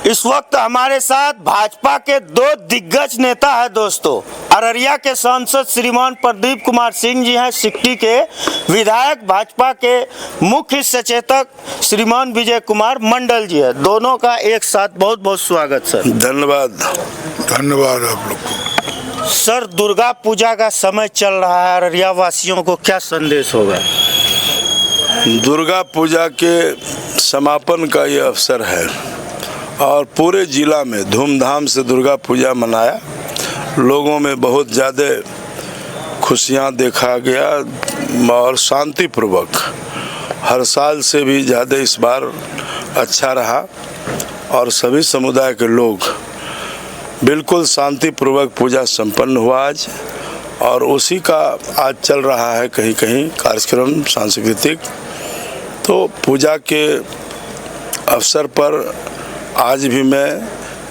इस वक्त हमारे साथ भाजपा के दो दिग्गज नेता है दोस्तों। अररिया के सांसद श्रीमान प्रदीप कुमार सिंह जी हैं, सिकटी के विधायक भाजपा के मुख्य सचेतक श्रीमान विजय कुमार मंडल जी है। दोनों का एक साथ बहुत बहुत स्वागत सर। धन्यवाद आप लोग को। सर, दुर्गा पूजा का समय चल रहा है, अररिया वासियों को क्या संदेश होगा? दुर्गा पूजा के समापन का ये अवसर है और पूरे जिला में धूमधाम से दुर्गा पूजा मनाया। लोगों में बहुत ज़्यादा खुशियाँ देखा गया और शांतिपूर्वक, हर साल से भी ज़्यादा इस बार अच्छा रहा और सभी समुदाय के लोग बिल्कुल शांतिपूर्वक पूजा संपन्न हुआ आज। और उसी का आज चल रहा है कहीं कहीं कार्यक्रम सांस्कृतिक। तो पूजा के अवसर पर आज भी मैं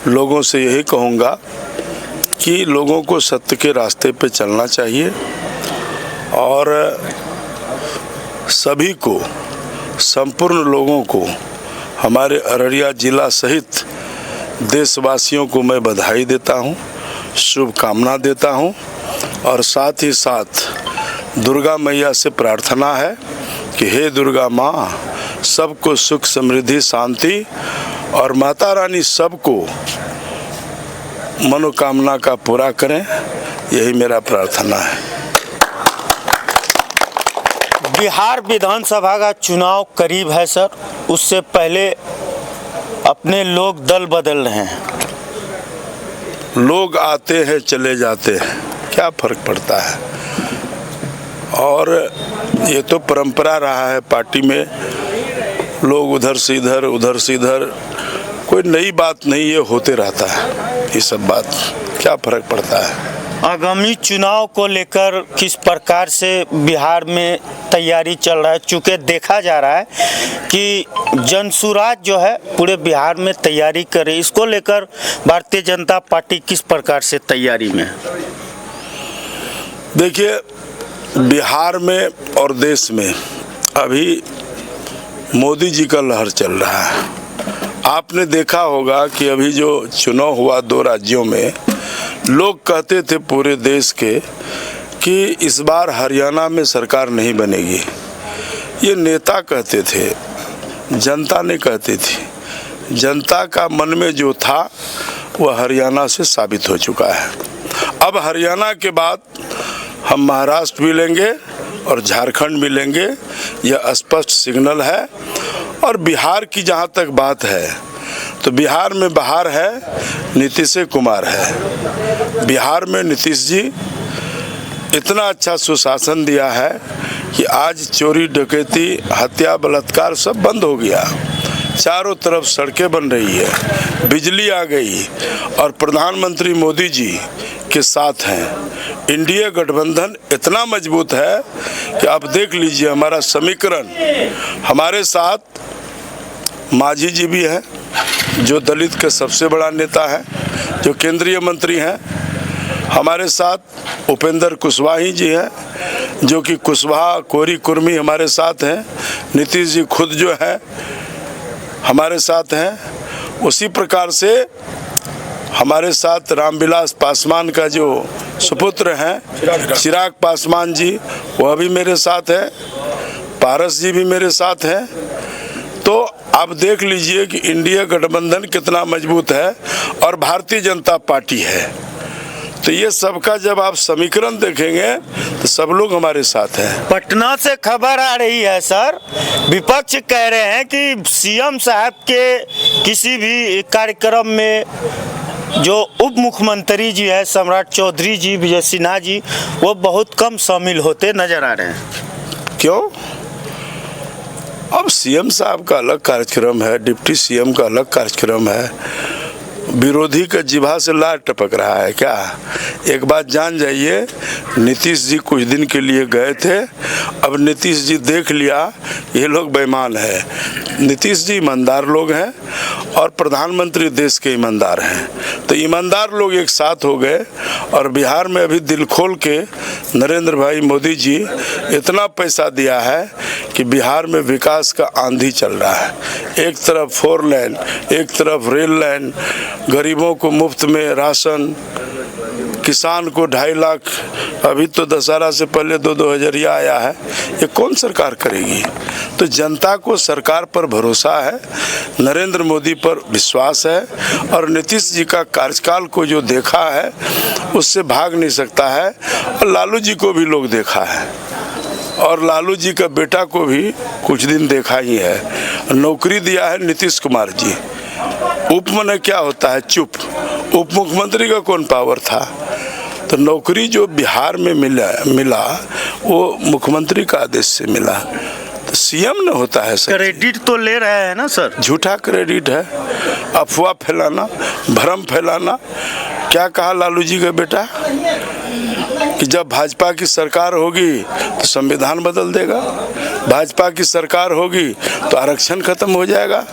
लोगों से यही कहूँगा कि लोगों को सत्य के रास्ते पे चलना चाहिए और सभी को, संपूर्ण लोगों को, हमारे अररिया जिला सहित देशवासियों को मैं बधाई देता हूँ, शुभकामना देता हूँ। और साथ ही साथ दुर्गा मैया से प्रार्थना है कि हे दुर्गा माँ, सबको सुख समृद्धि शांति और माता रानी सबको मनोकामना का पूरा करें, यही मेरा प्रार्थना है। बिहार विधानसभा का चुनाव करीब है सर, उससे पहले अपने लोग दल बदल रहे हैं। लोग आते हैं चले जाते हैं, क्या फर्क पड़ता है। और ये तो परंपरा रहा है पार्टी में, लोग उधर से इधर, कोई नई बात नहीं, ये होते रहता है। ये सब बात क्या फर्क पड़ता है। आगामी चुनाव को लेकर किस प्रकार से बिहार में तैयारी चल रहा है? चूँकि देखा जा रहा है कि जनसुराज जो है पूरे बिहार में तैयारी करे, इसको लेकर भारतीय जनता पार्टी किस प्रकार से तैयारी में है? देखिए, बिहार में और देश में अभी मोदी जी का लहर चल रहा है। आपने देखा होगा कि अभी जो चुनाव हुआ 2 राज्यों में, लोग कहते थे पूरे देश के कि इस बार हरियाणा में सरकार नहीं बनेगी। ये नेता कहते थे, जनता नहीं कहती थी। जनता का मन में जो था वह हरियाणा से साबित हो चुका है। अब हरियाणा के बाद हम महाराष्ट्र भी लेंगे और झारखंड भी लेंगे, यह स्पष्ट सिग्नल है। और बिहार की जहाँ तक बात है तो बिहार में बाहर है, नीतीश कुमार है। बिहार में नीतीश जी इतना अच्छा सुशासन दिया है कि आज चोरी डकैती हत्या बलात्कार सब बंद हो गया। चारों तरफ सड़कें बन रही है, बिजली आ गई और प्रधानमंत्री मोदी जी के साथ हैं। इंडिया गठबंधन इतना मजबूत है कि आप देख लीजिए, हमारा समीकरण, हमारे साथ मांझी जी भी हैं जो दलित के सबसे बड़ा नेता है, जो केंद्रीय मंत्री हैं। हमारे साथ उपेंद्र कुशवाहा जी हैं जो कि कुशवाहा कोरी कुर्मी हमारे साथ हैं। नीतीश जी खुद जो है हमारे साथ हैं। उसी प्रकार से हमारे साथ रामविलास पासवान का जो सुपुत्र हैं चिराग पासवान जी, वह भी मेरे साथ है। पारस जी भी मेरे साथ हैं। तो आप देख लीजिए कि इंडिया गठबंधन कितना मजबूत है और भारतीय जनता पार्टी है। तो ये सबका जब आप समीकरण देखेंगे तो सब लोग हमारे साथ हैं। पटना से खबर आ रही है सर, विपक्ष कह रहे हैं कि सीएम साहब के किसी भी कार्यक्रम में जो उप मुख्यमंत्री जी है सम्राट चौधरी जी, विजय सिन्हा जी, वो बहुत कम शामिल होते नजर आ रहे हैं। क्यों? अब सीएम साहब का अलग कार्यक्रम है, डिप्टी सीएम का अलग कार्यक्रम है। विरोधी का जिभा से लार टपक रहा है क्या? एक बात जान जाइए, नीतीश जी कुछ दिन के लिए गए थे, अब नीतीश जी देख लिया ये लोग बेईमान है। नीतीश जी ईमानदार लोग हैं और प्रधानमंत्री देश के ईमानदार हैं। तो ईमानदार लोग एक साथ हो गए और बिहार में अभी दिल खोल के नरेंद्र भाई मोदी जी इतना पैसा दिया है कि बिहार में विकास का आंधी चल रहा है। एक तरफ 4 लेन, एक तरफ रेल लाइन, गरीबों को मुफ्त में राशन, किसान को 2.5 लाख, अभी तो दशहरा से पहले 2-2 हज़ारिया आया है। ये कौन सरकार करेगी? तो जनता को सरकार पर भरोसा है, नरेंद्र मोदी पर विश्वास है, और नीतीश जी का कार्यकाल को जो देखा है उससे भाग नहीं सकता है। और लालू जी को भी लोग देखा है, और लालू जी का बेटा को भी कुछ दिन देखा ही है। नौकरी दिया है नीतीश कुमार जी। उप में क्या होता है? चुप। उप मुख्यमंत्री का कौन पावर था? तो नौकरी जो बिहार में मिला वो मुख्यमंत्री का आदेश से मिला। तो सीएम न होता है सर। क्रेडिट तो ले रहे हैं ना सर? झूठा क्रेडिट है, अफवाह फैलाना, भ्रम फैलाना। क्या कहा लालू जी का बेटा कि जब भाजपा की सरकार होगी तो संविधान बदल देगा, भाजपा की सरकार होगी तो आरक्षण खत्म हो जाएगा।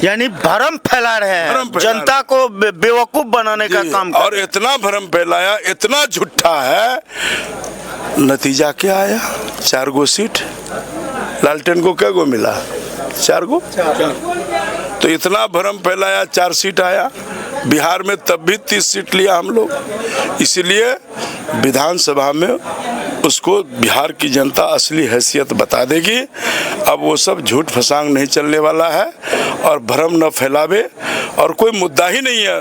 यानी भ्रम फैला रहे हैं, जनता को बेवकूफ बनाने का काम। और इतना भ्रम फैलाया, इतना झूठा है, नतीजा क्या आया? 4 गो सीट। लालटेन को क्या गो मिला? 4 गो। तो इतना भ्रम फैलाया, 4 सीट आया। बिहार में तब भी 30 सीट लिया हम लोग। इसलिए विधानसभा में उसको बिहार की जनता असली हैसियत बता देगी। अब वो सब झूठ फसांग नहीं चलने वाला है, और भ्रम न फैलावे, और कोई मुद्दा ही नहीं है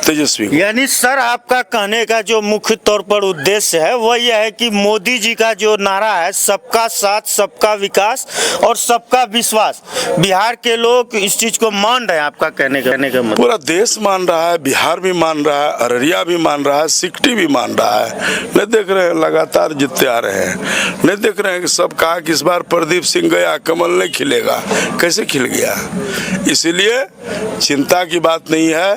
तेजस्वी। यानी सर आपका कहने का जो मुख्य तौर पर उद्देश्य है वो यह है कि मोदी जी का जो नारा है, सबका साथ, सबका विकास और सबका विश्वास, बिहार के लोग इस चीज को मान रहे हैं। आपका कहने का मतलब पूरा देश मान रहा है, बिहार भी मान रहा है, अररिया भी मान रहा है, सिकटी भी मान रहा है। नहीं देख रहे हैं लगातार जीतते आ रहे हैं? नहीं देख रहे हैं कि सब कहा कि इस बार प्रदीप सिंह गया, कमल नहीं खिलेगा? कैसे खिल गया? इसलिए चिंता की बात नहीं है।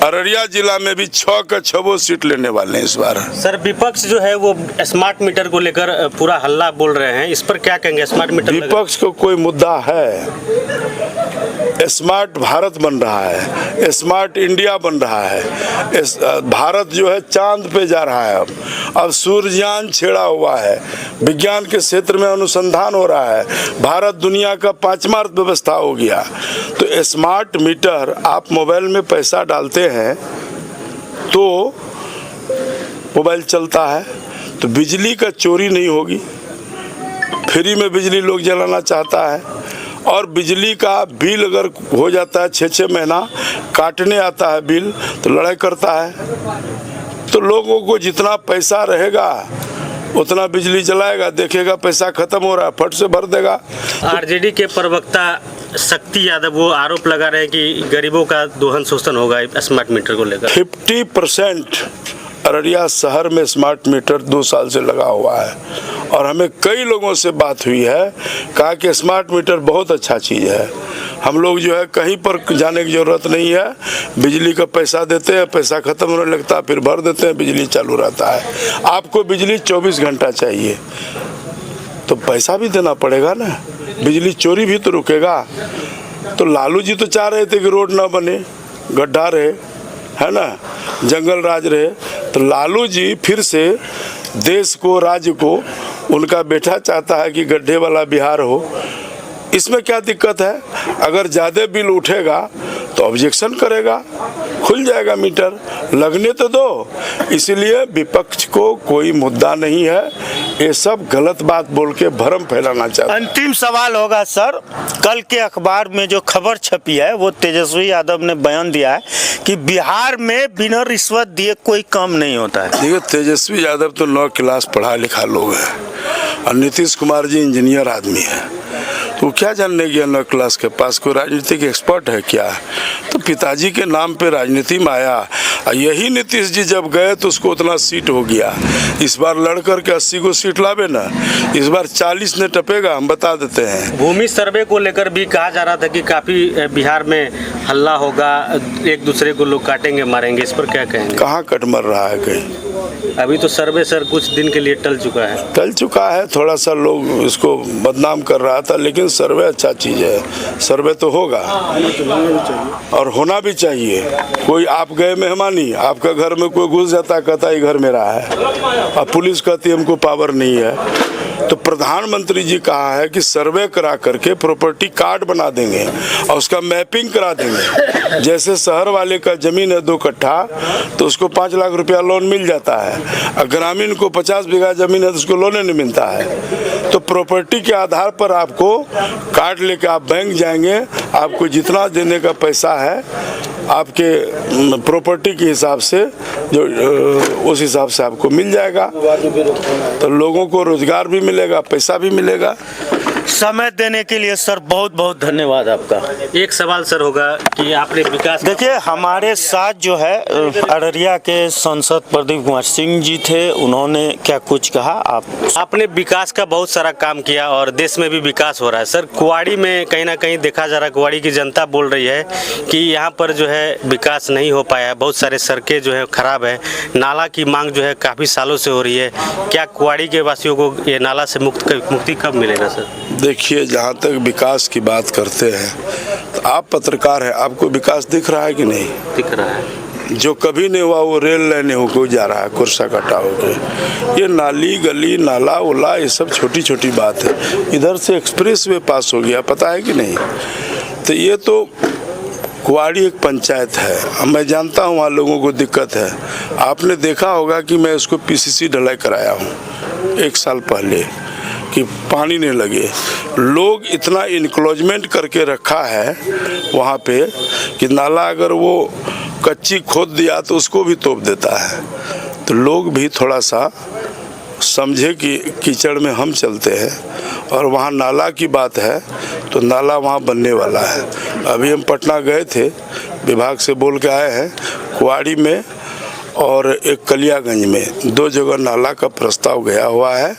अररिया जिला में भी 6 का 6 सीट लेने वाले हैं इस बार। सर विपक्ष जो है वो स्मार्ट मीटर को लेकर पूरा हल्ला बोल रहे हैं, इस पर क्या कहेंगे? स्मार्ट मीटर विपक्ष को कोई मुद्दा है? स्मार्ट भारत बन रहा है, स्मार्ट इंडिया बन रहा है। भारत जो है चांद पे जा रहा है। अब सूर्ययान छेड़ा हुआ है, विज्ञान के क्षेत्र में अनुसंधान हो रहा है। भारत दुनिया का 5वां अर्थव्यवस्था हो गया। तो स्मार्ट मीटर, आप मोबाइल में पैसा डालते हैं तो मोबाइल चलता है, तो बिजली का चोरी नहीं होगी। फ्री में बिजली लोग जलाना चाहता है, और बिजली का बिल अगर हो जाता है 6-6 महीना काटने आता है बिल, तो लड़ाई करता है। तो लोगों को जितना पैसा रहेगा उतना बिजली जलाएगा, देखेगा पैसा खत्म हो रहा है, फट से भर देगा। आरजेडी के प्रवक्ता शक्ति यादव वो आरोप लगा रहे हैं कि गरीबों का दोहन शोषण होगा स्मार्ट मीटर को लेकर। 50% अररिया शहर में स्मार्ट मीटर 2 साल से लगा हुआ है, और हमें कई लोगों से बात हुई है, कहा कि स्मार्ट मीटर बहुत अच्छा चीज़ है। हम लोग जो है कहीं पर जाने की ज़रूरत नहीं है, बिजली का पैसा देते हैं, पैसा ख़त्म होने लगता है, फिर भर देते हैं, बिजली चालू रहता है। आपको बिजली 24 घंटा चाहिए तो पैसा भी देना पड़ेगा ना, बिजली चोरी भी तो रुकेगा। तो लालू जी तो चाह रहे थे कि रोड ना बने, गड्ढा रहे, है ना, जंगल राज रहे। तो लालू जी फिर से देश को, राज्य को, उनका बेटा चाहता है कि गड्ढे वाला बिहार हो। इसमें क्या दिक्कत है? अगर ज़्यादा बिल उठेगा तो ऑब्जेक्शन करेगा, खुल जाएगा मीटर, लगने तो दो। इसलिए विपक्ष को कोई मुद्दा नहीं है, ये सब गलत बात बोल के भ्रम फैलाना चाहते हैं। अंतिम सवाल होगा सर, कल के अखबार में जो खबर छपी है वो तेजस्वी यादव ने बयान दिया है कि बिहार में बिना रिश्वत दिए कोई काम नहीं होता है। देखिए, तेजस्वी यादव तो 9 क्लास पढ़ा लिखा लोग हैं, और नीतीश कुमार जी इंजीनियर आदमी है। तो क्या जानने गया 9 क्लास के पास? कोई राजनीतिक एक्सपर्ट है क्या? तो पिताजी के नाम पे राजनीति में आया। यही नीतीश जी जब गए तो उसको उतना सीट हो गया। इस बार लड़ करके 80 को सीट लावे ना, इस बार 40 ने टपेगा, हम बता देते हैं। भूमि सर्वे को लेकर भी कहा जा रहा था कि काफी बिहार में हल्ला होगा, एक दूसरे को लोग काटेंगे मारेंगे, इस पर क्या कहेंगे? कहाँ कट मर रहा है कहीं? अभी तो सर्वे सर कुछ दिन के लिए टल चुका है। थोड़ा सा लोग इसको बदनाम कर रहा था, लेकिन सर्वे अच्छा चीज़ है, सर्वे तो होगा और होना भी चाहिए। कोई आप गए मेहमानी, आपका घर में कोई घुस जाता, कहता ये घर मेरा है, और पुलिस कहती हमको पावर नहीं है, तो प्रधानमंत्री जी कहा है कि सर्वे करा करके प्रॉपर्टी कार्ड बना देंगे और उसका मैपिंग करा देंगे। जैसे शहर वाले का जमीन है 2 कट्ठा तो उसको 5 लाख रुपया लोन मिल जाता है, और ग्रामीण को 50 बीघा जमीन है तो उसको लोन नहीं मिलता है। तो प्रॉपर्टी के आधार पर आपको कार्ड लेके आप बैंक जाएंगे, आपको जितना देने का पैसा है आपके प्रॉपर्टी के हिसाब से जो उस हिसाब से आपको मिल जाएगा। तो लोगों को रोजगार भी मिलेगा, पैसा भी मिलेगा। समय देने के लिए सर बहुत बहुत धन्यवाद आपका। एक सवाल सर होगा कि आपने विकास देखिए, हमारे साथ जो है अररिया के सांसद प्रदीप कुमार सिंह जी थे, उन्होंने क्या कुछ कहा। आपने विकास का बहुत सारा काम किया और देश में भी विकास हो रहा है सर। कुआड़ी में कहीं ना कहीं देखा जा रहा है, कुआड़ी की जनता बोल रही है कि यहाँ पर जो है विकास नहीं हो पाया है, बहुत सारे सड़कें जो है खराब है, नाला की मांग जो है काफ़ी सालों से हो रही है। क्या कुआड़ी के वासियों को ये नाला से मुक्ति कब मिलेगा सर? देखिए, जहाँ तक विकास की बात करते हैं तो आप पत्रकार हैं, आपको विकास दिख रहा है कि नहीं? दिख रहा है। जो कभी नहीं हुआ वो रेल लाइन होकर जा रहा है, कुर्सा कटा होकर। ये नाली गली नाला उला ये सब छोटी छोटी बात है। इधर से एक्सप्रेस वे पास हो गया, पता है कि नहीं? तो ये तो कुआड़ी एक पंचायत है, मैं जानता हूँ वहाँ लोगों को दिक्कत है। आपने देखा होगा कि मैं उसको PCC ढलाई कराया हूँ 1 साल पहले कि पानी नहीं लगे। लोग इतना इनक्लोजमेंट करके रखा है वहाँ पे कि नाला अगर वो कच्ची खोद दिया तो उसको भी तोप देता है। तो लोग भी थोड़ा सा समझे कि कीचड़ में हम चलते हैं। और वहाँ नाला की बात है तो नाला वहाँ बनने वाला है। अभी हम पटना गए थे, विभाग से बोल के आए हैं, कुआड़ी में और एक कलियागंज में 2 जगह नाला का प्रस्ताव गया हुआ है।